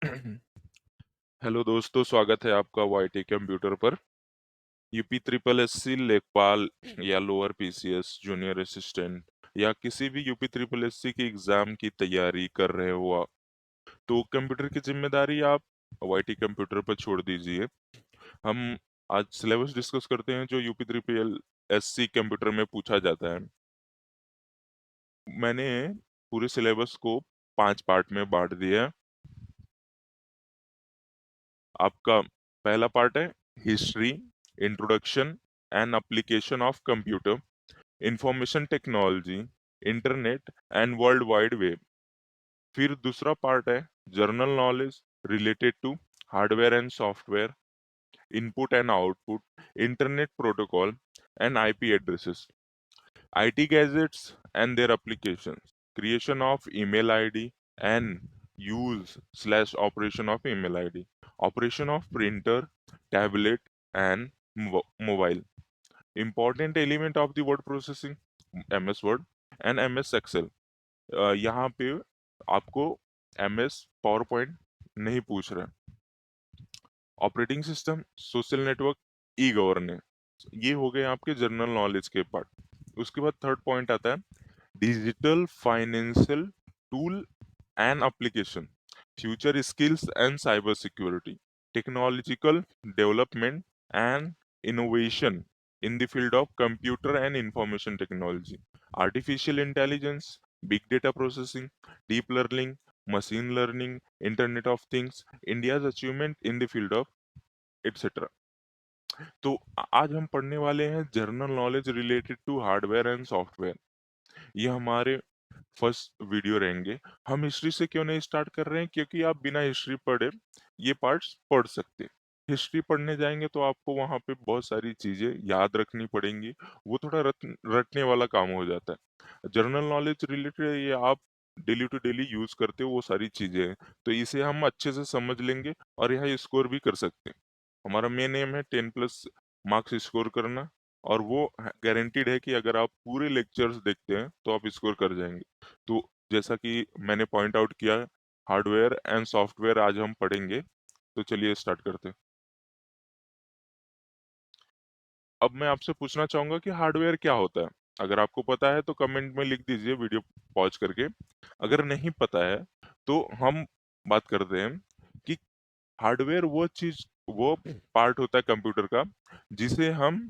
Hello दोस्तों, स्वागत है आपका वाईटी कंप्यूटर पर। यूपी ट्रिपल एस सी लेखपाल या लोअर पीसीएस जूनियर असिस्टेंट या किसी भी यूपी ट्रिपल एस सी की एग्जाम की तैयारी कर रहे हो आप, तो कंप्यूटर की जिम्मेदारी आप वाईटी कंप्यूटर पर छोड़ दीजिए। हम आज सिलेबस डिस्कस करते हैं जो UP triple S C computer में पूछा जाता है। मैंने पूरे सिलेबस को 5 पार्ट में बांट दिया है। आपका पहला पार्ट है history, introduction and application of computer, information technology, internet and world wide web. फिर दूसरा पार्ट है general knowledge related to hardware and software, input and output, internet protocol and IP addresses, IT gadgets and their applications, creation of email ID and use/operation of email ID, operation of printer, tablet and mobile, important element of the word processing, MS Word and MS Excel। यहाँ पे आपको MS PowerPoint नहीं पूछ रहे। Operating system, social network, e governance, ये हो गए आपके जनरल नॉलेज के पार्ट। उसके बाद थर्ड पॉइंट आता है digital financial tool and application, future skills and cyber security, technological development and innovation in the field of computer and information technology, artificial intelligence, big data processing, deep learning, machine learning, internet of things, India's achievement in the field of etc। तो आज हम पढ़ने वाले हैं general knowledge related to hardware and software. ये हमारे first video रहेंगे। हम हिस्ट्री से क्यों नहीं स्टार्ट कर रहे हैं, क्योंकि आप बिना हिस्ट्री पढ़े ये पार्ट्स पढ़ सकते हैं। हिस्ट्री पढ़ने जाएंगे तो आपको वहां पे बहुत सारी चीजें याद रखनी पड़ेंगी, वो थोड़ा रटने वाला काम हो जाता है। जनरल नॉलेज रिलेटेड ये आप डेली टू डेली यूज करते हो, वो सारी चीजें हैं, तो इसे हम अच्छे से समझ लेंगे और यहाँ स्कोर भी कर सकते हैं। हमारा मेन एम है 10+ मार्क्स स्कोर करना, और वो गारंटीड है कि अगर आप पूरे लेक्चर्स देखते हैं तो आप स्कोर कर जाएंगे। तो जैसा कि मैंने पॉइंट आउट किया, हार्डवेयर एंड सॉफ्टवेयर आज हम पढ़ेंगे, तो चलिए स्टार्ट करते हैं। अब मैं आपसे पूछना चाहूंगा कि हार्डवेयर क्या होता है। अगर आपको पता है तो कमेंट में लिख दीजिए वीडियो पॉज करके। अगर नहीं पता है तो हम बात करते हैं कि हार्डवेयर वो चीज, वो पार्ट होता है कंप्यूटर का जिसे हम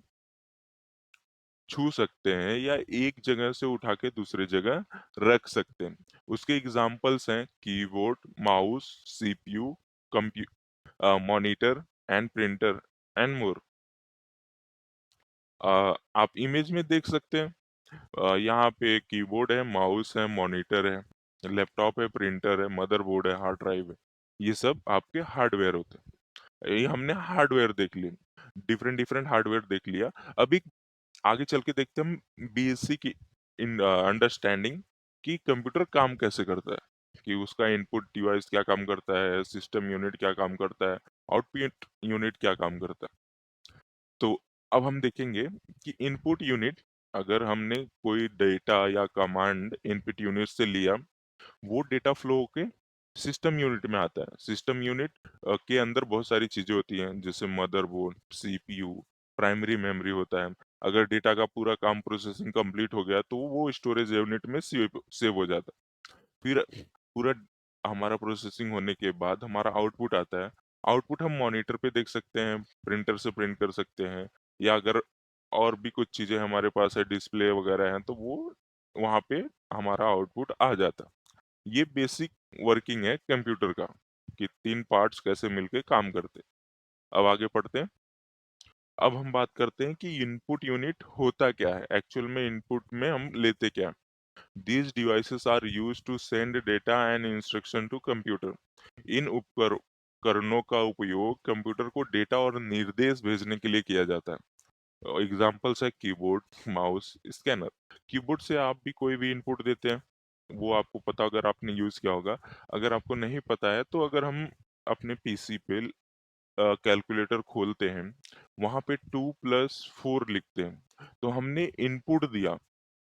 छू सकते हैं या एक जगह से उठा के दूसरी जगह रख सकते हैं। उसके एग्जाम्पल्स हैं keyboard, mouse, CPU, monitor and printer and more. आप इमेज में देख सकते हैं, यहाँ पे कीबोर्ड है, माउस है, मॉनिटर है, लैपटॉप है, प्रिंटर है, मदरबोर्ड है, हार्ड ड्राइव है। ये सब आपके हार्डवेयर होते हैं। ये हमने हार्डवेयर देख लिया, डिफरेंट डिफरेंट हार्डवेयर देख लिया। अभी आगे चल के देखते हैं हम बेसिक इन अंडरस्टैंडिंग कि कंप्यूटर काम कैसे करता है, कि उसका इनपुट डिवाइस क्या काम करता है, सिस्टम यूनिट क्या काम करता है, आउटपुट यूनिट क्या काम करता है। तो अब हम देखेंगे कि इनपुट यूनिट, अगर हमने कोई डेटा या कमांड इनपुट यूनिट से लिया, वो डेटा फ्लो होके सिस्टम यूनिट में आता है। सिस्टम यूनिट के अंदर बहुत सारी चीजें होती हैं, जैसे मदरबोर्ड, सीपीयू, प्राइमरी मेमोरी होता है। अगर डेटा का पूरा काम प्रोसेसिंग कंप्लीट हो गया तो वो स्टोरेज यूनिट में सेव हो जाता है। फिर पूरा हमारा प्रोसेसिंग होने के बाद हमारा आउटपुट आता है। आउटपुट हम मॉनिटर पे देख सकते हैं, प्रिंटर से प्रिंट कर सकते हैं, या अगर और भी कुछ चीजें हमारे पास है, डिस्प्ले वगैरह हैं, तो वो वहाँ पे हमारा आउटपुट आ जाता है। ये बेसिक वर्किंग है कंप्यूटर का, कि 3 पार्ट्स कैसे मिलके काम करते हैं। अब आगे पढ़ते हैं। अब हम बात करते हैं कि इनपुट यूनिट होता क्या है, एक्चुअल में इनपुट में हम लेते क्या हैं। These devices are used to send data and instruction to computer। इन उपकरणों का उपयोग कंप्यूटर को डेटा और निर्देश भेजने के लिए किया जाता है। एग्जाम्पल्स है कीबोर्ड, माउस, स्कैनर। कीबोर्ड से आप भी कोई भी इनपुट देते हैं, वो आपको पता अगर आपने यूज किया होगा। अगर आपको नहीं पता है तो अगर हम अपने पीसी पे कैलकुलेटर खोलते हैं, वहां पे 2+4 लिखते हैं, तो हमने इनपुट दिया,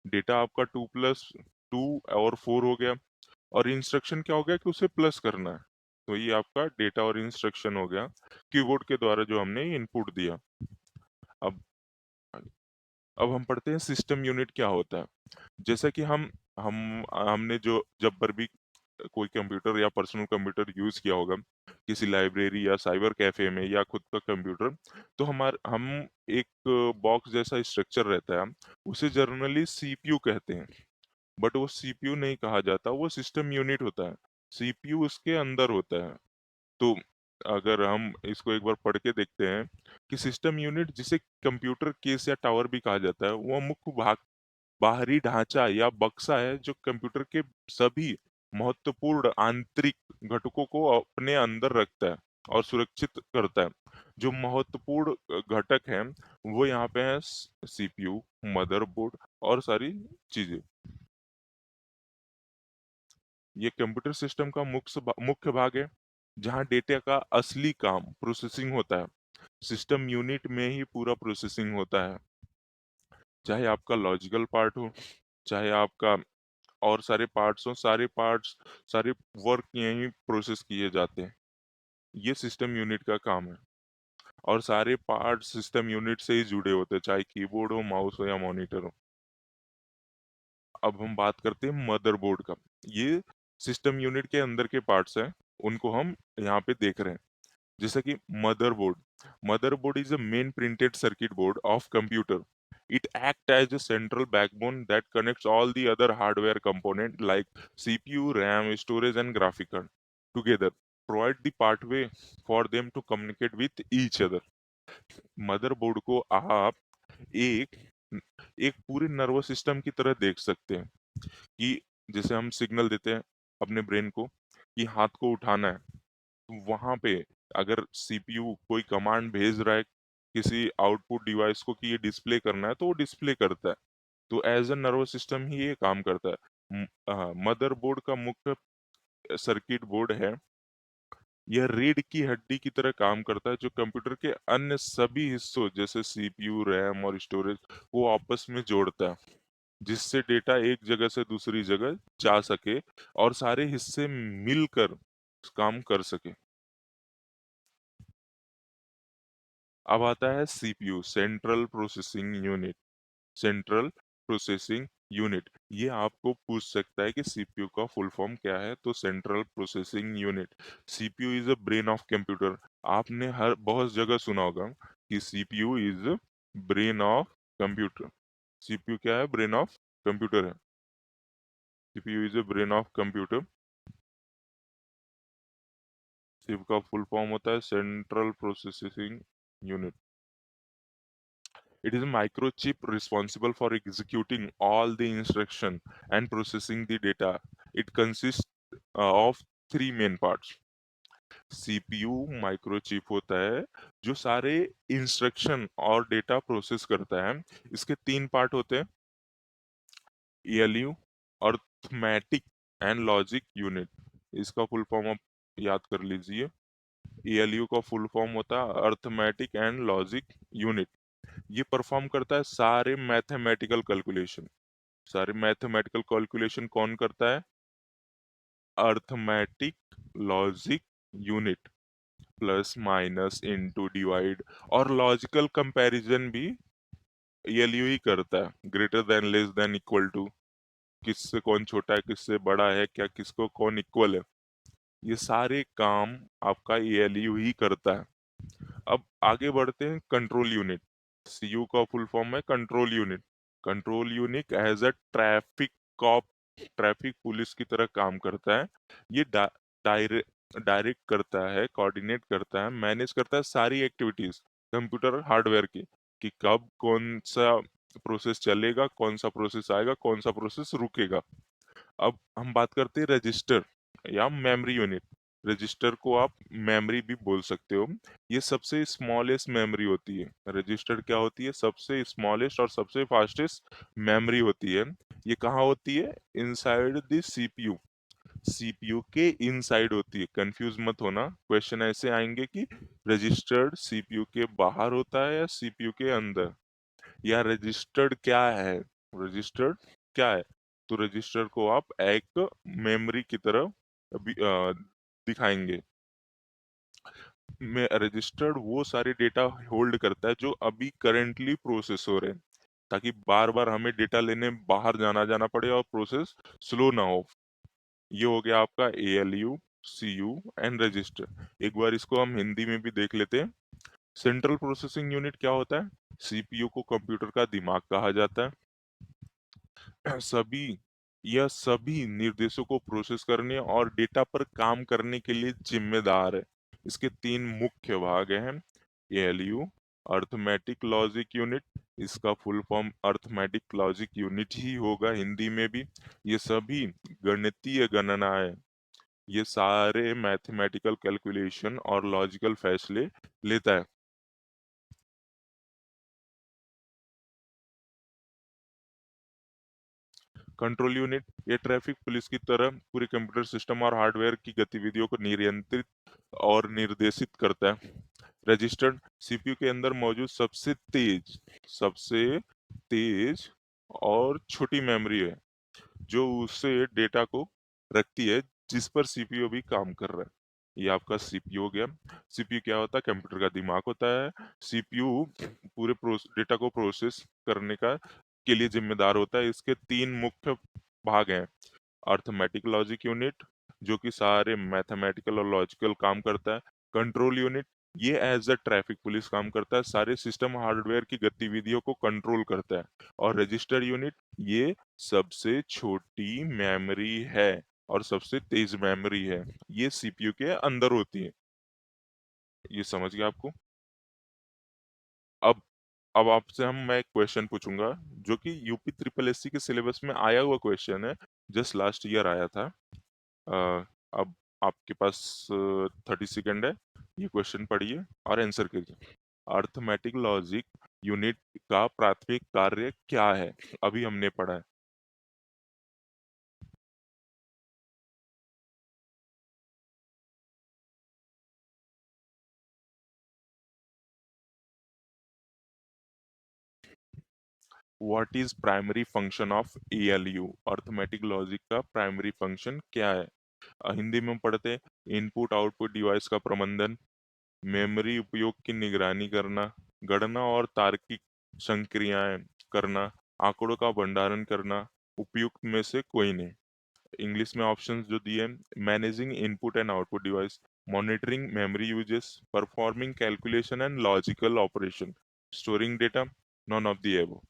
डेटा आपका 2+2 और 4 हो गया, और इंस्ट्रक्शन क्या हो गया कि उसे प्लस करना है। तो ये आपका डेटा और इंस्ट्रक्शन हो गया कीबोर्ड के द्वारा जो हमने इनपुट दिया। अब अब हम पढ़ते हैं सिस्टम यूनिट क्या होता है। जैसा कि हमने जो जब पर भी कोई कंप्यूटर या पर्सनल कंप्यूटर यूज किया होगा किसी लाइब्रेरी या साइबर कैफे में या खुद का कंप्यूटर, तो हम एक बॉक्स जैसा स्ट्रक्चर रहता है, उसे जनरली सीपीयू कहते हैं। बट वो सीपीयू नहीं कहा जाता, वो सिस्टम यूनिट होता है। सीपीयू उसके अंदर होता है। तो अगर हम इसको एक बार पढ़ के देखते हैं कि सिस्टम यूनिट, जिसे कंप्यूटर केस या टावर भी कहा जाता है, वो मुख्य भाग, बाहरी ढांचा या बक्सा है जो कंप्यूटर के सभी महत्वपूर्ण आंतरिक घटकों को अपने अंदर रखता है और सुरक्षित करता है। जो महत्वपूर्ण घटक हैं वो यहाँ पे है सीपीयू, मदरबोर्ड और सारी चीजें। ये कंप्यूटर सिस्टम का मुख्य भाग है जहाँ डेटा का असली काम प्रोसेसिंग होता है। सिस्टम यूनिट में ही पूरा प्रोसेसिंग होता है, चाहे आपका लॉजिकल पार्ट हो, चाहे आपका और सारे पार्ट्स हो, सारे पार्ट्स, सारे वर्क यहीं प्रोसेस किए जाते हैं। ये सिस्टम यूनिट का काम है। और सारे पार्ट्स सिस्टम यूनिट से ही जुड़े होते हैं, चाहे कीबोर्ड हो, माउस हो या मॉनिटर हो। अब हम बात करते हैं मदरबोर्ड का। ये सिस्टम यूनिट के अंदर के पार्ट्स हैं, उनको हम यहाँ पे देख रहे हैं। जैसे कि motherboard is a main printed circuit board of computer. It acts as a central backbone that connects all the other hardware components like CPU, RAM, storage, and graphic card together, provide the pathway for them to communicate with each other. Motherboard को आप एक एक पूरे nervous system की तरह देख सकते हैं कि जैसे हम सिग्नल देते हैं अपने ब्रेन को कि हाथ को उठाना है, तो वहां पे अगर सीपीयू कोई कमांड भेज रहा है किसी आउटपुट डिवाइस को कि ये डिस्प्ले करना है, तो वो डिस्प्ले करता है। तो एज अ नर्वस सिस्टम ही ये काम करता है। मदरबोर्ड का मुख्य सर्किट बोर्ड है, यह रीढ़ की हड्डी की तरह काम करता है जो कंप्यूटर के अन्य सभी हिस्सों जैसे सीपीयू, रैम और स्टोरेज को आपस में जोड़ता है, जिससे डेटा एक जगह से दूसरी जगह जा सके और सारे हिस्से मिलकर काम कर सके। अब आता है CPU, central processing unit. Central processing unit, ये आपको पूछ सकता है कि सीपीयू का फुल फॉर्म क्या है। तो central processing unit, CPU is a brain of computer. आपने हर बहुत जगह सुना होगा कि CPU is brain of computer. CPU क्या है? ब्रेन ऑफ कंप्यूटर है। CPU is a brain of computer. CPU का फुल फॉर्म होता है central processing unit. It is a microchip responsible for executing all the instruction and processing the data. It consists of three main parts. CPU microchip होता है जो सारे instruction और data process करता है। इसके तीन पार्ट होते हैं, ALU, arithmetic and logic unit. इसका फुल फॉर्म आप याद कर लीजिए। एएलयू का फुल फॉर्म होता है अर्थमेटिक एंड लॉजिक यूनिट। ये परफॉर्म करता है सारे मैथमेटिकल कैलकुलेशन। सारे मैथमेटिकल कैलकुलेशन कौन करता है? Arithmetic logic unit. Plus minus into divide और लॉजिकल कंपैरिजन भी एलयू ही करता है। Greater than, less than, equal to, किससे कौन छोटा है, किससे बड़ा है, क्या किसको कौन इक्वल है, ये सारे काम आपका एलयू ही करता है। अब आगे बढ़ते हैं कंट्रोल यूनिट। सीयू का फुल फॉर्म है control unit. Control unit as a traffic cop, traffic police की तरह काम करता है। ये डायरेक्ट करता है, कोऑर्डिनेट करता है, मैनेज करता है सारी एक्टिविटीज कंप्यूटर हार्डवेयर की, कि कब कौन सा प्रोसेस चलेगा, कौन सा प्रोसेस आएगा, कौन सा प्रोसेस रुकेगा। अब हम बात करते हैं रजिस्टर या मेमोरी यूनिट। रजिस्टर को आप मेमोरी भी बोल सकते हो। ये सबसे स्मॉलेस्ट मेमोरी होती है। रजिस्टर क्या होती है? सबसे स्मॉलेस्ट और सबसे फास्टेस्ट मेमोरी होती है। ये कहाँ होती है? Inside the CPU. सीपीयू के इनसाइड होती है। कंफ्यूज मत होना, क्वेश्चन ऐसे आएंगे कि रजिस्टर्ड सीपीयू के बाहर होता है या सीपीयू के अंदर, या रजिस्टर्ड क्या है, रजिस्टर्ड क्या है। तो रजिस्टर को आप एक मेमोरी की तरह दिखाएंगे। में रजिस्टर्ड वो सारे डेटा होल्ड करता है जो अभी करेंटली प्रोसेस हो रहे हैं, ताकि बार बार हमें डेटा लेने बाहर जाना जाना पड़े और प्रोसेस स्लो ना हो। ये हो गया आपका ALU, CU एंड रजिस्टर। एक बार इसको हम हिंदी में भी देख लेते हैं। सेंट्रल प्रोसेसिंग यूनिट क्या होता है? CPU को कंप्यूटर का दिमाग कहा जाता है। यह सभी निर्देशों को प्रोसेस करने और डेटा पर काम करने के लिए जिम्मेदार है। इसके तीन मुख्य भाग हैं। ALU, अर्थमेटिक लॉजिक यूनिट, इसका full form arithmetic logic unit ही होगा हिंदी में भी। ये सभी गणितीय गणनाएं, ये सारे मैथमेटिकल कैलकुलेशन और लॉजिकल फैसले लेता है। कंट्रोल यूनिट, ये ट्रैफिक पुलिस की तरह पूरे कंप्यूटर सिस्टम और हार्डवेयर की गतिविधियों को नियंत्रित और निर्देशित करता है। रजिस्टर्ड, CPU के अंदर मौजूद सबसे तेज और छोटी मेमोरी है, जो उसे डेटा को रखती है जिस पर CPU भी काम कर रहा है। ये आपका CPU हो गया। CPU क्या होता है? कंप्यूटर का दिमाग होता है। CPU पूरे डेटा को प्रोसेस करने का के लिए जिम्मेदार होता है। इसके तीन मुख्य भाग हैं। अर्थमेटिक लॉजिक यूनिट, जो कि सारे मैथमेटिकल और लॉजिकल काम करता है। कंट्रोल यूनिट, ये एज अ ट्रैफिक पुलिस काम करता है, सारे सिस्टम हार्डवेयर की गतिविधियों को कंट्रोल करता है। और रजिस्टर यूनिट, ये सबसे छोटी मेमोरी है और सबसे तेज मेमोरी है। ये CPU के अंदर होती है। ये समझ गया आपको? अब अब आपसे मैं एक क्वेश्चन पूछूंगा, जो कि यूपी ट्रिपल एससी के सिलेबस में आया हुआ क्वेश्चन है। जस्ट लास्ट ईयर आया था। अ, अब आपके पास 30 सेकेंड है। ये क्वेश्चन पढ़िए और आंसर कीजिए। अर्थमेटिक लॉजिक यूनिट का प्राथमिक कार्य क्या है? अभी हमने पढ़ा है। What is primary function of ALU? Arithmetic logic का प्राइमरी फंक्शन क्या है? हिंदी में हम पढ़ते हैं, इनपुट आउटपुट डिवाइस का प्रबंधन, मेमोरी उपयोग की निगरानी करना, गणना और तार्किक संक्रियाएं करना, आंकड़ों का भंडारण करना। उपयुक्त में से कोई नहीं। इंग्लिश में ऑप्शंस जो दिए, managing input and output device, monitoring memory uses, performing calculation and logical operation, storing data, none of the above.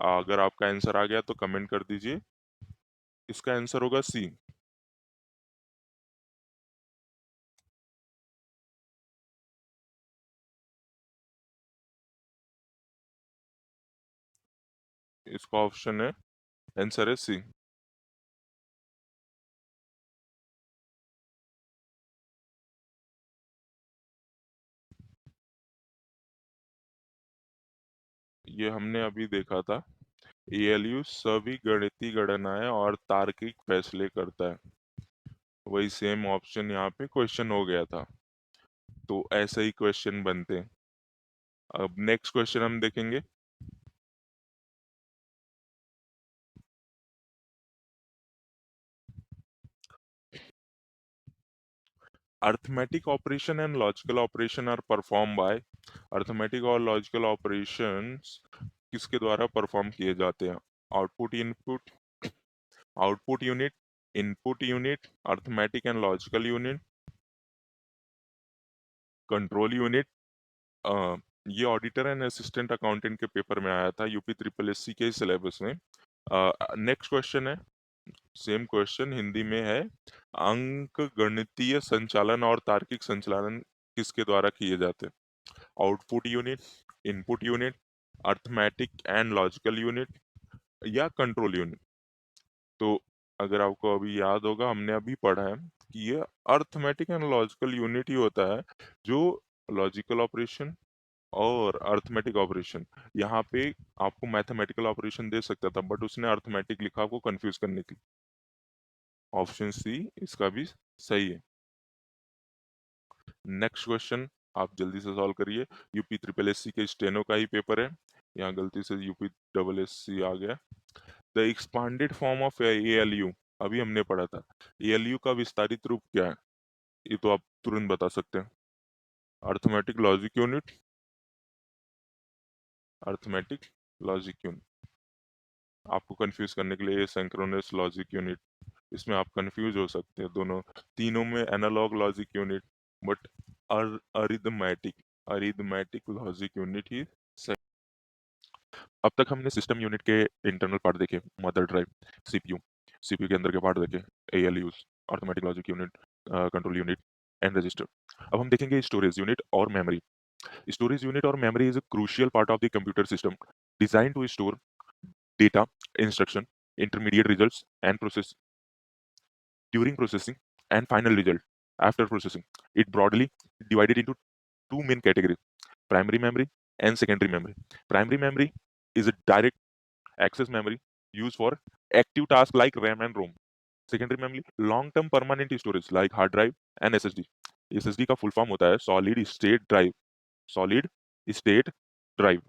अगर आपका आंसर आ गया तो कमेंट कर दीजिए। इसका आंसर होगा सी। इसका ऑप्शन है, आंसर है सी। ये हमने अभी देखा था। ALU सभी गणितीय गणनाएं और तार्किक फैसले करता है। वही सेम ऑप्शन यहाँ पे क्वेश्चन हो गया था। तो ऐसे ही क्वेश्चन बनते हैं। अब नेक्स्ट क्वेश्चन हम देखेंगे। Arithmetic operation and logical operation are perform by. Arithmetic और लॉजिकल ऑपरेशंस किसके द्वारा परफॉर्म किए जाते हैं? Output input output unit, input unit, arithmetic and logical unit, control unit. ये ऑडिटर एंड असिस्टेंट अकाउंटेंट के पेपर में आया था, यूपी ट्रिपल एससी के सिलेबस में। नेक्स्ट क्वेश्चन है, सेम क्वेश्चन हिंदी में है। अंक गणितीय संचालन और तार्किक संचालन किसके द्वारा किए जाते हैं? Output unit, input unit, arithmetic and logical unit, या कंट्रोल यूनिट। तो अगर आपको अभी याद होगा, हमने अभी पढ़ा है कि ये अर्थमेटिक एंड लॉजिकल यूनिट ही होता है, जो लॉजिकल ऑपरेशन और अर्थमेटिक ऑपरेशन, यहाँ पे आपको मैथमेटिकल ऑपरेशन दे सकता था, बट उसने अर्थमेटिक लिखा आपको कंफ्यूज करने के लिए। ऑप्शन सी इसका भी सही है। नेक्स्ट क्वेश्चन आप जल्दी से सॉल्व करिए। यूपी ट्रिपल एससी के स्टेनो का ही पेपर है, यहाँ गलती से यूपी डबल एस सी आ गया। The expanded form of ALU, अभी हमने पढ़ा था। ALU का विस्तारित रूप क्या है? ये तो आप तुरंत बता सकते हैं। Arithmetic logic unit, arithmetic logic unit आपको कंफ्यूज करने के लिए सिंक्रोनस लॉजिक यूनिट, इसमें आप कंफ्यूज हो सकते हैं दोनों, तीनों में analog logic unit, but arithmetic arithmetic logic unit ही सही। अब तक हमने सिस्टम यूनिट के इंटरनल पार्ट देखे, मदर ड्राइव, सीपीयू, सीपीयू के अंदर के पार्ट देखे, ALUs, arithmetic logic unit, control unit and register. अब हम देखेंगे स्टोरेज यूनिट और मेमोरी। स्टोरेज यूनिट और memory is a crucial part of the computer system designed to store data, instruction, intermediate results, and process during processing and final result after processing. It broadly divided into two main categories: primary memory and secondary memory. Primary memory is a direct access memory used for active tasks like RAM and ROM. Secondary memory, long-term permanent storage like hard drive and SSD. SSD का full form होता है solid state drive. Solid state drive.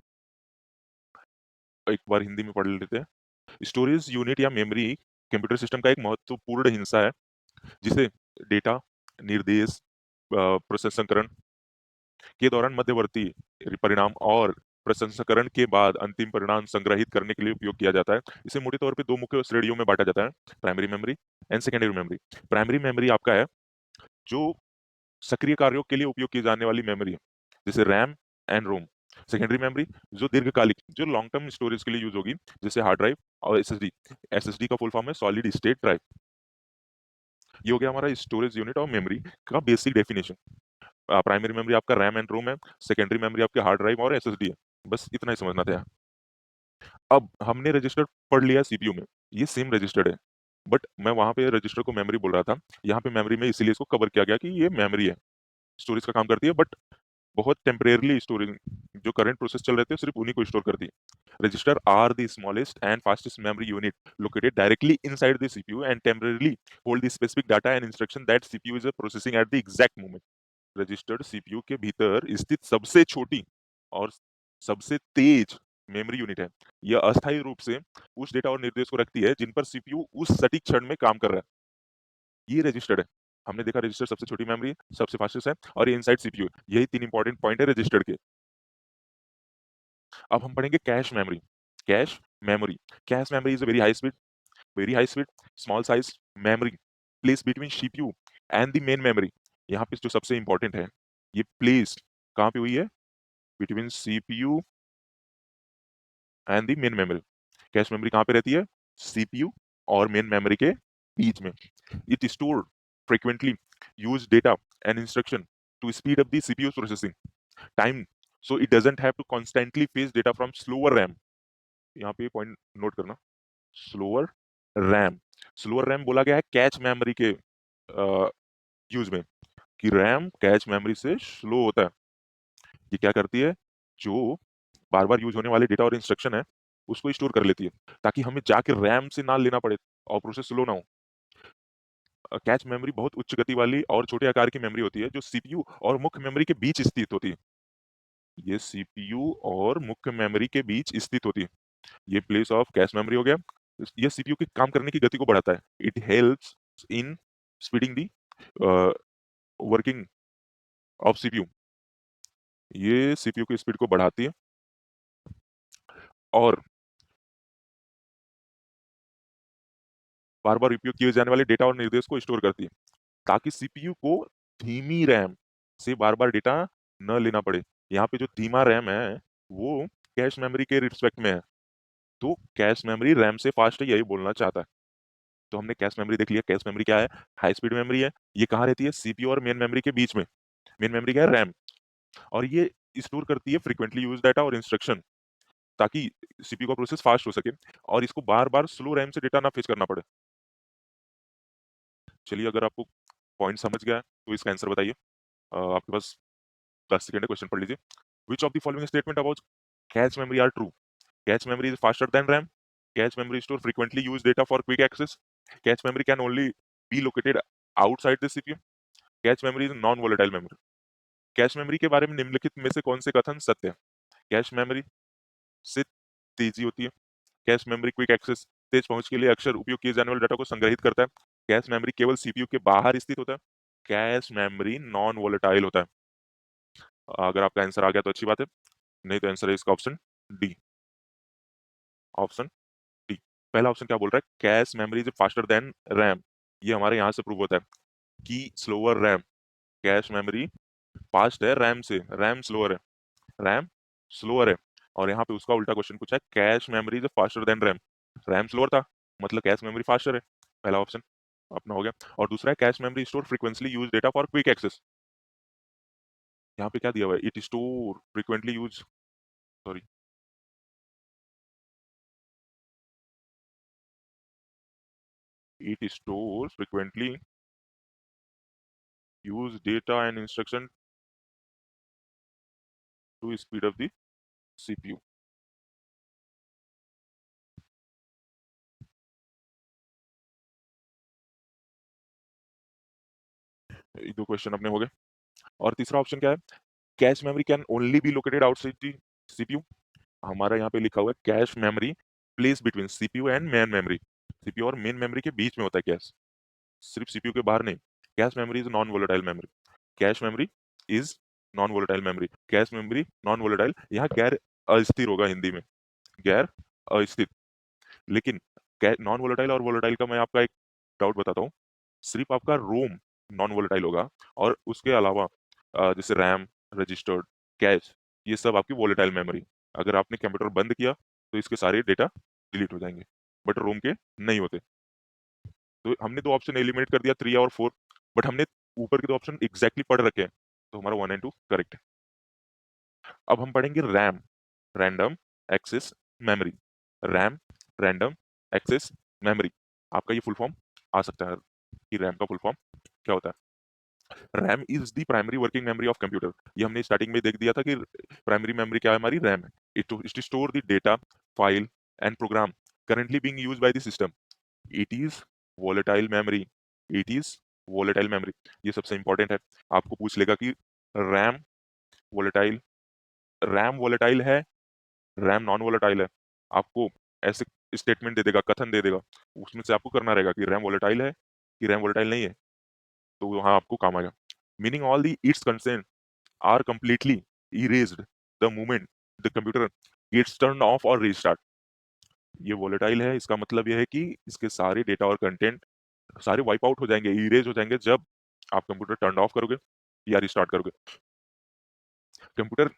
एक बार हिंदी में पढ़ लेते हैं। Storage unit या memory computer system का एक महत्वपूर्ण हिस्सा है जिसे डेटा, निर्देश, प्रसंस्करण के दौरान मध्यवर्ती परिणाम और प्रसंस्करण के बाद अंतिम परिणाम संग्रहित करने के लिए उपयोग किया जाता है। इसे मोटे तौर पे दो मुख्य श्रेणियों में बांटा जाता है, primary memory and secondary memory. Primary memory आपका है जो सक्रिय कार्यों के लिए उपयोग की जाने वाली मेमोरी है, जैसे RAM and ROM. Secondary memory जो दीर्घकालिक, जो लॉन्ग टर्म स्टोरेज के लिए यूज होगी, जैसे हार्ड ड्राइव और एसएसडी। एसएसडी का फुल फॉर्म है सॉलिड स्टेट ड्राइव। ये हो गया हमारा स्टोरेज यूनिट और मेमोरी का बेसिक डेफिनेशन। प्राइमरी मेमोरी आपका रैम एंड रोम है, सेकेंडरी मेमोरी आपके हार्ड ड्राइव और एसएसडी है। बस इतना ही समझना था। अब हमने रजिस्टर पढ़ लिया सीपीयू में, ये सेम रजिस्टर्ड है, बट मैं वहां पे रजिस्टर को मेमोरी बोल रहा था, यहाँ पे मेमोरी में इसीलिए इसको कवर किया गया कि ये मेमोरी है, स्टोरेज का काम करती है, बट बहुत टेम्परेरली स्टोरेज, जो करंट प्रोसेस चल रहे थे सिर्फ उन्हीं को स्टोर करती है। Register are the smallest and fastest memory unit located directly inside the CPU and temporarily hold the specific data and instruction that CPU is processing at the exact moment. Registered CPU के भीतर स्थित सबसे छोटी और सबसे तेज memory unit है। यह अस्थायी रूप से उस डेटा और निर्देश को रखती है जिन पर सीपीयू उस सटीक क्षण में काम कर रहा है। ये रजिस्टर्ड है। हमने देखा रजिस्टर सबसे छोटी मेमोरी, सबसे फास्टेस्ट है और ये इनसाइड सीपीयू है। यही तीन इंपॉर्टेंट पॉइंट है रजिस्टर्ड के। अब हम पढ़ेंगे cache memory. Cache memory, cash memory is a very high speed small size memory place between CPU and the main memory. यहाँ पे जो सबसे इंपॉर्टेंट है, ये प्लेस कहाँ पे हुई है, between CPU and the main memory. Cache memory कहाँ पे रहती है, सीपीयू और मेन मेमोरी के बीच में। It store frequently use data and instruction to speed up the CPU processing time, so it doesn't have to constantly face data from slower RAM। यहाँ पे point note करना, स्लोअर रैम। स्लोअर रैम बोला गया है cache memory के use में, कि RAM cache memory से स्लो होता है। ये क्या करती है, जो बार बार यूज होने वाले डेटा और इंस्ट्रक्शन है उसको स्टोर कर लेती है, ताकि हमें जाके रैम से ना लेना पड़े और प्रोसेस स्लो ना हो। कैच मेमोरी बहुत उच्च गति वाली और छोटे आकार की मेमोरी होती है जो सीपीयू और मुख्य मेमोरी के बीच स्थित होती है। ये सीपीयू और मुख्य मेमोरी के बीच स्थित होती है। ये प्लेस ऑफ कैश मेमोरी हो गया। ये सीपीयू के काम करने की गति को बढ़ाता है। It helps in speeding the working of CPU. ये सीपीयू की स्पीड को बढ़ाती है और बार बार उपयोग किए जाने वाले डेटा और निर्देश को स्टोर करती है, ताकि सीपीयू को धीमी रैम से बार बार डेटा न लेना पड़े। यहाँ पे जो धीमा रैम है वो कैश मेमोरी के रिस्पेक्ट में है, तो कैश मेमोरी रैम से फास्ट है, यही बोलना चाहता है। तो हमने कैश मेमोरी देख लिया। कैश मेमोरी क्या है, हाई स्पीड मेमोरी है। ये कहाँ रहती है, सीपीयू और मेन मेमोरी के बीच में। मेन मेमोरी क्या है, रैम। और ये स्टोर करती है फ्रीक्वेंटली यूज डाटा और इंस्ट्रक्शन, ताकि सीपीयू का प्रोसेस फास्ट हो सके और इसको बार बार स्लो रैम से डेटा ना फेच करना पड़े। चलिए, अगर आपको पॉइंट समझ गया है तो इसका आंसर बताइए। आपके पास 10 सेकंड है, क्वेश्चन पढ़ लीजिए। Which of the following statement about cache memory are true? Cache memory is faster than RAM. Cache memory store frequently used data for quick access. Cache memory can only be located outside the CPU. Cache memory is non-volatile memory. Cache memory के बारे में निम्नलिखित में से कौन से कथन सत्य है? कैश मेमोरी से तेजी होती है। कैश मेमोरी क्विक एक्सेस, तेज पहुंच के लिए अक्सर उपयोग किए जाने वाले डाटा को संग्रहित करता है। कैश मेमोरी केवल सीपीयू के बाहर स्थित होता है। कैश मेमोरी नॉन वोलेटाइल होता है। अगर आपका आंसर आ गया तो अच्छी बात है, नहीं तो आंसर है इसका ऑप्शन डी। Option D. पहला ऑप्शन क्या बोल रहा है, cache memory is faster than RAM. ये हमारे यहाँ से प्रूव होता है कि slower RAM, cache memory fast है रैम से, रैम स्लोअर है, रैम स्लोअर है। और यहाँ पे उसका उल्टा क्वेश्चन पूछा है, cache memory is faster than RAM, RAM slower था मतलब कैश मेमोरी फास्टर है। पहला ऑप्शन अपना हो गया। और दूसरा है cache memory store frequently use data for quick access. यहाँ पे क्या दिया हुआ है, it store frequently use, sorry, it stores frequently used data and instruction to speed up the CPU। ये दो क्वेश्चन अपने हो गए। और तीसरा ऑप्शन क्या है, cache memory can only be located outside the CPU. हमारा यहाँ पे लिखा हुआ है cache memory place between CPU and main memory, CPU और मेन मेमोरी के बीच में होता है कैश, सिर्फ सीपीयू के बाहर नहीं। Cash memory is non volatile memory, cash memory is non volatile memory, cache memory non volatile, यहाँ गैर अस्थिर होगा हिंदी में, गैर अस्थिर। लेकिन नॉन वोलेटाइल और वोलेटाइल का मैं आपका एक डाउट बताता हूँ, सिर्फ आपका रोम नॉन वोलेटाइल होगा, और उसके अलावा जैसे रैम, रजिस्टर्ड, कैश, ये सब आपकी वोलेटाइल मेमोरी। अगर आपने कंप्यूटर बंद किया तो इसके सारे डेटा डिलीट हो जाएंगे, बट रोम के नहीं होते। तो हमने दो ऑप्शन एलिमिनेट कर दिया, 3 और 4, बट हमने ऊपर के दो ऑप्शन एग्जैक्टली पढ़ रखे हैं, तो हमारा 1 एंड 2 करेक्ट है। अब हम पढ़ेंगे RAM, random access memory. RAM, random access memory, आपका ये फुल फॉर्म आ सकता है कि रैम का फुल फॉर्म क्या होता है। RAM is the primary working memory of computer, ये हमने स्टार्टिंग में देख दिया था कि प्राइमरी मेमोरी क्या है हमारी, रैम है। It store the data, file and program currently being used by the system, it is volatile memory, it is volatile memory। ये सबसे इंपॉर्टेंट है। आपको पूछ लेगा कि रैम वोलेटाइल, रैम वोलेटाइल है, रैम नॉन वोलेटाइल है, आपको ऐसे स्टेटमेंट दे देगा, कथन दे देगा, उसमें से आपको करना रहेगा कि रैम वोलेटाइल है कि रैम वोलेटाइल नहीं है, तो वहाँ आपको काम आएगा। Meaning all the its content are completely erased the moment the computer gets turn off और रीस्टार्ट। ये वोलेटाइल है, इसका मतलब ये है कि इसके सारे डेटा और कंटेंट सारे वाइप आउट हो जाएंगे, इरेज हो जाएंगे जब आप कंप्यूटर टर्न ऑफ करोगे या रिस्टार्ट करोगे। कंप्यूटर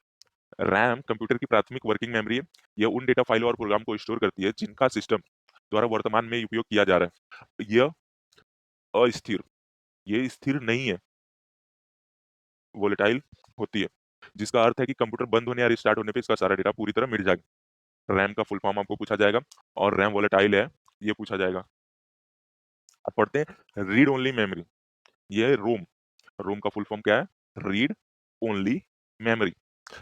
रैम कंप्यूटर की प्राथमिक वर्किंग मेमोरी है, यह उन डेटा फाइलों और प्रोग्राम को स्टोर करती है जिनका सिस्टम द्वारा वर्तमान में उपयोग किया जा रहा है। यह अस्थिर, ये स्थिर नहीं है, वोलेटाइल होती है, जिसका अर्थ है कि कंप्यूटर बंद होने या रिस्टार्ट होने पे इसका सारा डेटा पूरी तरह मिट जाएगा। रैम का फुल फॉर्म आपको पूछा जाएगा, और रैम वोलेटाइल है ये पूछा जाएगा। अब पढ़ते हैं रीड ओनली मेमोरी, ये है रोम। रोम का फुल फॉर्म क्या है, read only memory,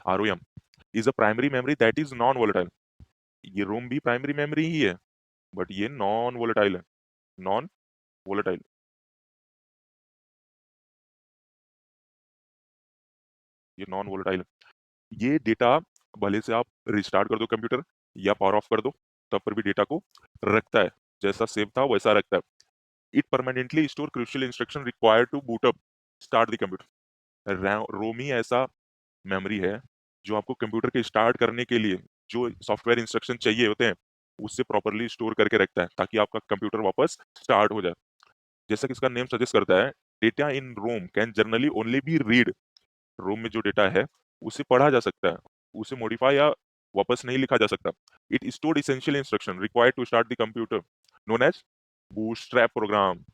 ROM is a primary memory that is non volatile. ये रोम भी प्राइमरी मेमोरी ही है, बट ये नॉन वोलेटाइल है, नॉन वोलेटाइल, ये नॉन वोलेटाइल है। ये डेटा भले से आप रिस्टार्ट कर दो कंप्यूटर या पावर ऑफ कर दो, तब पर भी डेटा को रखता है, जैसा सेव था वैसा रखता है। It permanently store crucial instruction required to boot up start the computer. ROM ही ऐसा मेमोरी है जो आपको कंप्यूटर के स्टार्ट करने के लिए जो सॉफ्टवेयर इंस्ट्रक्शन चाहिए होते हैं उससे प्रॉपरली स्टोर करके रखता है, ताकि आपका कंप्यूटर वापस स्टार्ट हो जाए। जैसा कि इसका नेम सजेस्ट करता है, data in ROM can generally only be read, ROM में जो डेटा है उसे पढ़ा जा सकता है, उसे मॉडिफाई या वापस नहीं लिखा जा सकता। It stored essential instruction required to start the computer known as bootstrap program.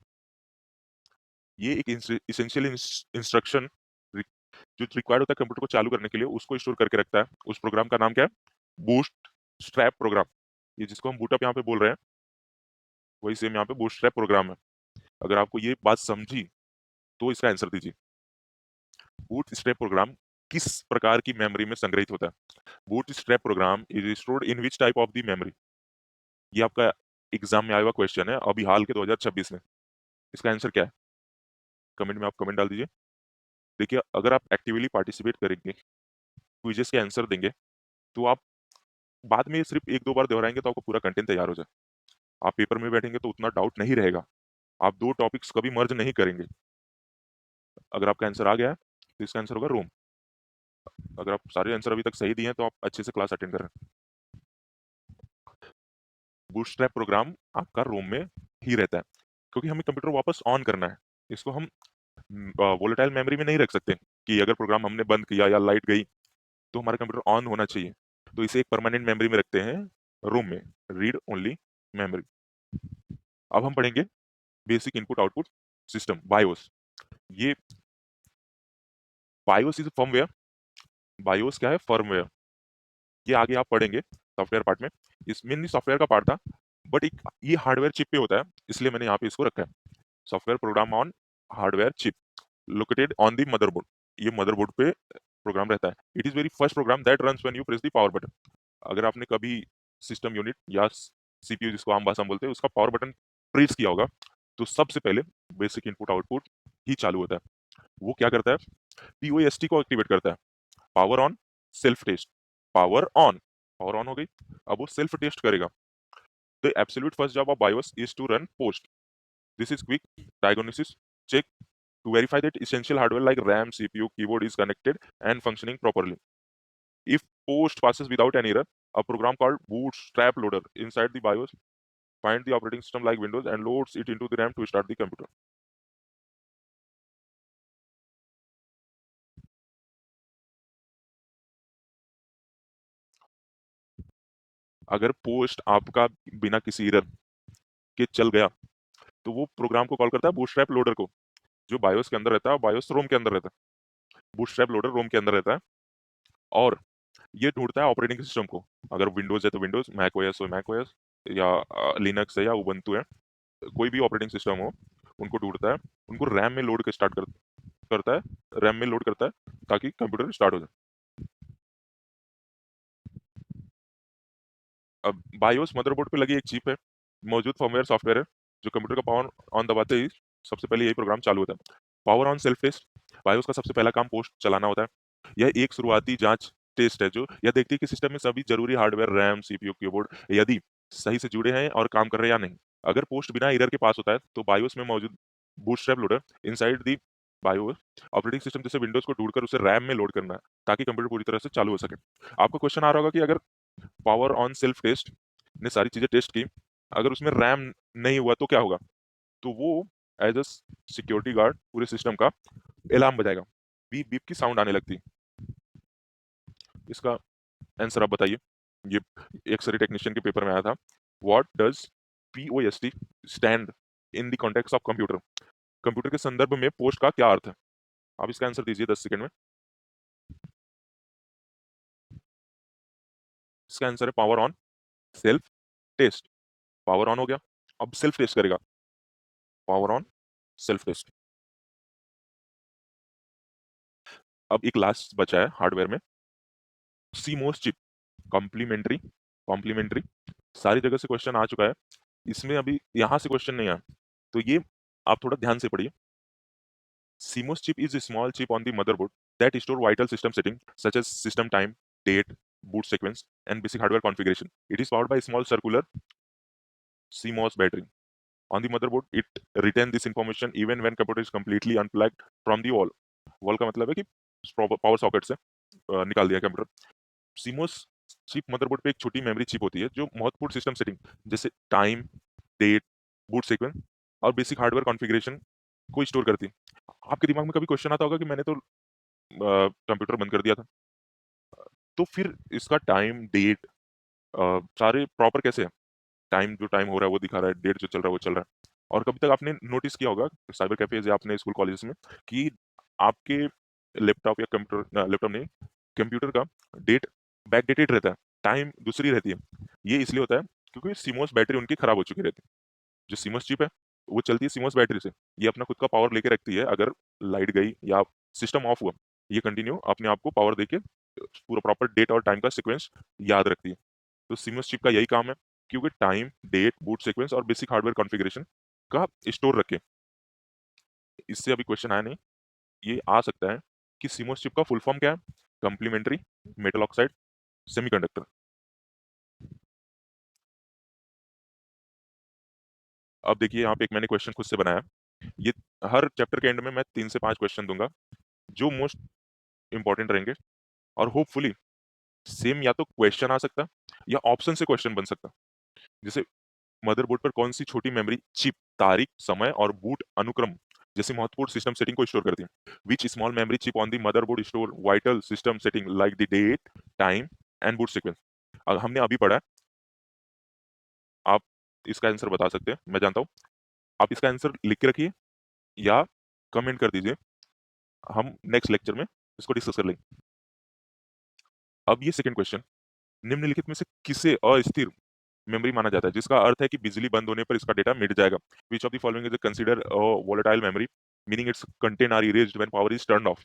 ये एक एसेंशियल इंस्ट्रक्शन जो रिक्वायर्ड होता है कंप्यूटर को चालू करने के लिए, उसको स्टोर करके रखता है। उस प्रोग्राम का नाम क्या है, बूस्ट स्ट्रैप प्रोग्राम। ये जिसको हम बूटअप यहाँ पे बोल रहे हैं, वही सेम यहाँ पे बूट स्ट्रैप प्रोग्राम है। अगर आपको ये बात समझी तो इसका आंसर दीजिए, बूट स्ट्रैप प्रोग्राम किस प्रकार की मेमोरी में संग्रहित होता है। Boot strap program is stored in which type of the memory. ये आपका एग्जाम में आया हुआ क्वेश्चन है अभी हाल के 2026 में। इसका आंसर क्या है, कमेंट में आप कमेंट डाल दीजिए। देखिए, अगर आप एक्टिवली पार्टिसिपेट करेंगे, क्विजेस के आंसर देंगे, तो आप बाद में सिर्फ एक दो बार दोहराएंगे तो आपको पूरा कंटेंट तैयार हो जाए। आप पेपर में बैठेंगे तो उतना डाउट नहीं रहेगा, आप दो टॉपिक्स कभी मर्ज नहीं करेंगे। अगर आपका आंसर आ गया है तो इसका आंसर होगा रोम। अगर आप सारे आंसर अभी तक सही दिए हैं तो आप अच्छे से क्लास अटेंड कर रहे हैं। बूटस्ट्रैप प्रोग्राम आपका रोम में ही रहता है, क्योंकि हमें कंप्यूटर वापस ऑन करना है। इसको हम वोलेटाइल मेमोरी में नहीं रख सकते कि अगर प्रोग्राम हमने बंद किया या लाइट गई तो हमारा कंप्यूटर ऑन होना चाहिए। तो इसे एक परमानेंट मेमोरी में रखते हैं, रूम में, रीड ओनली मेमोरी। अब हम पढ़ेंगे basic input output system, BIOS. ये बायोस इज फर्मवेयर। बायोस क्या है? फर्मवेयर। ये आगे आप पढ़ेंगे सॉफ्टवेयर पार्ट में। इसमें नहीं सॉफ्टवेयर का पार्ट था, बट एक ये हार्डवेयर चिप पे होता है, इसलिए मैंने यहाँ पे इसको रखा है। Software program on hardware chip located on the motherboard. ये मदरबोर्ड पे प्रोग्राम रहता है। It is very first program that runs when you press the power button. अगर आपने कभी सिस्टम यूनिट या सीपीयू जिसको आम भाषा में बोलते हैं उसका पावर बटन प्रेस किया होगा, तो सबसे पहले बेसिक इनपुट आउटपुट ही चालू होता है। वो क्या करता है? पीओएसटी को एक्टिवेट करता है। Power on, self test. Power on, power on हो गई। अब वो सेल्फ टेस्ट करेगा। The absolute first job of BIOS is to run POST. This is quick diagnosis check to verify that essential hardware like RAM, CPU, keyboard is connected and functioning properly. If post passes without any error, a program called Bootstrap Loader inside the BIOS finds the operating system like Windows and loads it into the RAM to start the computer. अगर post आपका बिना किसी error के चल गया तो वो programme को कॉल करता है बूटस्ट्रैप लोडर को, जो बायोस के अंदर रहता है, बायोस रोम के अंदर रहता है। बूटस्ट्रैप लोडर रोम के अंदर रहता है और ये ढूंढता है ऑपरेटिंग सिस्टम को। अगर विंडोज है तो विंडोज, मैक ओएस हो मैक ओएस, या लिनक्स है या उबंटू है, कोई भी ऑपरेटिंग सिस्टम हो, उनको ढूंढता है, उनको रैम में लोड के करता है, रैम में लोड करता है ताकि कंप्यूटर स्टार्ट हो जाए। अब बायोस मदरबोर्ड पे लगी एक चिप है, मौजूद फर्मवेयर सॉफ्टवेयर है, जो कंप्यूटर का पावर ऑन दबाते ही सबसे पहले यही प्रोग्राम चालू होता है। Power on self test. BIOS का सबसे पहला काम पोस्ट चलाना होता है। यह एक शुरुआती जांच टेस्ट है जो यह देखती है कि सिस्टम में सभी जरूरी हार्डवेयर, रैम, सीपीयू, कीबोर्ड यदि सही से जुड़े हैं और काम कर रहे हैं या नहीं। अगर पोस्ट बिना एरर के पास होता है तो बायोस में मौजूद bootstrap loader inside the BIOS operating system जैसे विंडोज को ढूंढकर उसे रैम में लोड करना है ताकि कंप्यूटर पूरी तरह से चालू हो सके। आपको क्वेश्चन आ रहा होगा कि अगर पावर ऑन सेल्फ टेस्ट ने सारी चीजें टेस्ट की, अगर उसमें रैम नहीं हुआ तो क्या होगा? तो वो एज अ सिक्योरिटी गार्ड पूरे सिस्टम का अलार्म बजाएगा, बीप बीप की साउंड आने लगती। इसका आंसर आप बताइए। ये एक्सरे टेक्नीशियन के पेपर में आया था। What does POST stand in the context of computer? Computer के संदर्भ में पोस्ट का क्या अर्थ है? आप इसका आंसर दीजिए 10 सेकंड में। इसका आंसर है power on self test. Power on हो गया, अब सेल्फ टेस्ट करेगा। Power on self test. अब एक लास्ट बचा है हार्डवेयर में, सीमोस चिप। कॉम्प्लीमेंट्री, कॉम्प्लीमेंट्री सारी जगह से क्वेश्चन आ चुका है, इसमें अभी यहाँ से क्वेश्चन नहीं आया, तो ये आप थोड़ा ध्यान से पढ़िए। CMOS chip is a small chip on the motherboard that store vital system settings such as system time, date, boot sequence, and basic hardware configuration. It is powered by a small circular CMOS battery. On the motherboard, it retains this information even when computer is completely unplugged from the wall. Wall का मतलब है कि power socket से निकाल दिया computer. CMOS chip motherboard पे एक छोटी मेमोरी चिप होती है जो महत्वपूर्ण सिस्टम सेटिंग जैसे टाइम, डेट, बूट सीक्वेंस और बेसिक हार्डवेयर कॉन्फ़िगरेशन को स्टोर करती है। आपके दिमाग में कभी क्वेश्चन आता होगा कि मैंने तो कंप्यूटर बंद कर दिया था, तो फिर इसका टाइम, डेट सारे प्रॉपर कैसे है? टाइम जो टाइम हो रहा है वो दिखा रहा है, डेट जो चल रहा है वो चल रहा है। और कभी तक आपने नोटिस किया होगा साइबर कैफेज या अपने स्कूल कॉलेजेस में कि आपके लैपटॉप या कंप्यूटर, लैपटॉप नहीं, कंप्यूटर का डेट बैकडेटेड रहता है, टाइम दूसरी रहती है। ये इसलिए होता है क्योंकि सीमोस बैटरी उनकी खराब हो चुकी रहती है। जो सीमोस चिप है वो चलती है सीमोस बैटरी से। ये अपना खुद का पावर लेके रखती है, अगर लाइट गई या सिस्टम ऑफ हुआ, ये कंटिन्यू अपने आप को पावर देके पूरा प्रॉपर डेट और टाइम का सीक्वेंस याद रखती है। तो सीमोस चिप का यही काम है, क्योंकि टाइम, डेट, बूट सीक्वेंस और बेसिक हार्डवेयर कॉन्फ़िगरेशन का स्टोर रखे। इससे अभी क्वेश्चन आया नहीं, ये आ सकता है कि सीमोस चिप का फुल फॉर्म क्या है? Complementary metal oxide semiconductor. अब देखिए यहाँ पे एक मैंने क्वेश्चन खुद से बनाया। ये हर चैप्टर के एंड में मैं 3 से 5 क्वेश्चन दूंगा जो मोस्ट इंपॉर्टेंट रहेंगे। और होपफुली सेम या तो क्वेश्चन आ सकता या ऑप्शन से क्वेश्चन बन सकता। जैसे मदरबोर्ड पर कौन सी छोटी मेमोरी चिप तारीख, समय और बूट अनुक्रम जैसे महत्वपूर्ण सिस्टम सेटिंग को स्टोर करती है। Which small memory chip on the motherboard store vital system setting like the date, time and boot sequence. हमने अभी पढ़ा है, आप इसका आंसर बता सकते हैं, मैं जानता हूँ। आप इसका आंसर लिख के रखिए या कमेंट कर दीजिए, हम नेक्स्ट लेक्चर में इसको डिस्कस कर लेंगे। अब ये सेकंड क्वेश्चन, निम्नलिखित में से किसे अस्थिर मेमोरी माना जाता है, जिसका अर्थ है कि बिजली बंद होने पर इसका डेटा मिट जाएगा। Which of the following is consider volatile memory meaning its content are erased when power is turned off.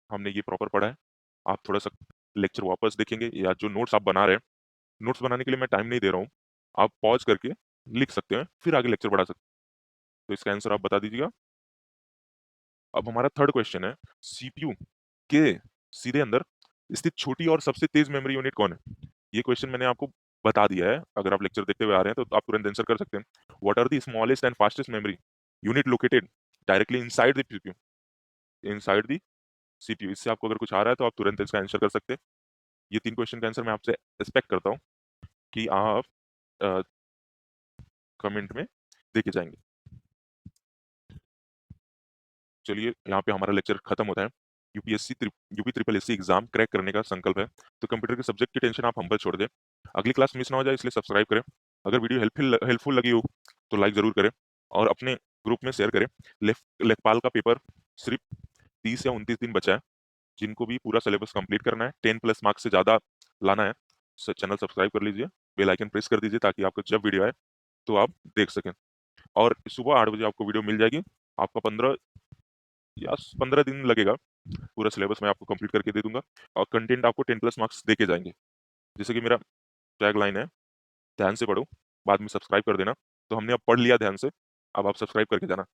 हमने ये प्रॉपर पढ़ा है। आप थोड़ा सा लेक्चर वापस देखेंगे या जो नोट्स आप बना रहे हैं, नोट्स बनाने के लिए मैं टाइम नहीं दे रहा हूँ, आप पॉज करके लिख सकते हैं, फिर आगे लेक्चर बढ़ा सकते हैं। तो इसका आंसर आप बता दीजिएगा। अब हमारा थर्ड क्वेश्चन है, सीपीयू के सीधे अंदर स्थित छोटी और सबसे तेज मेमोरी यूनिट कौन है। ये क्वेश्चन मैंने आपको बता दिया है, अगर आप लेक्चर देखते हुए आ रहे हैं तो आप तुरंत आंसर कर सकते हैं। What are the smallest and fastest memory unit located directly inside the CPU, inside the CPU. इससे आपको अगर कुछ आ रहा है तो आप तुरंत इसका आंसर कर सकते हैं। ये 3 क्वेश्चन का आंसर मैं आपसे एक्सपेक्ट करता हूँ कि आप कमेंट में देके जाएंगे। चलिए यहाँ पे हमारा लेक्चर खत्म होता है। UP triple SC exam crack करने का संकल्प है, तो कंप्यूटर के सब्जेक्ट की टेंशन आप हम पर छोड़ दें। अगली क्लास मिस ना हो जाए इसलिए सब्सक्राइब करें। अगर वीडियो हेल्पफुल लगी हो तो लाइक जरूर करें और अपने ग्रुप में शेयर करें। लेखपाल का पेपर सिर्फ 30 या 29 दिन बचा है। जिनको भी पूरा सिलेबस कंप्लीट करना है, 10+ मार्क्स से ज़्यादा लाना है, चैनल सब्सक्राइब कर लीजिए, बेल आइकन प्रेस कर दीजिए ताकि आपको जब वीडियो आए तो आप देख सकें। और सुबह 8 बजे आपको वीडियो मिल जाएगी। आपका 15 दिन लगेगा, पूरा सिलेबस मैं आपको कंप्लीट करके दे दूंगा और कंटेंट आपको 10+ मार्क्स देके जाएंगे। जैसे कि मेरा टैगलाइन है, ध्यान से पढ़ो, बाद में सब्सक्राइब कर देना। तो हमने अब पढ़ लिया ध्यान से, अब आप सब्सक्राइब करके जाना।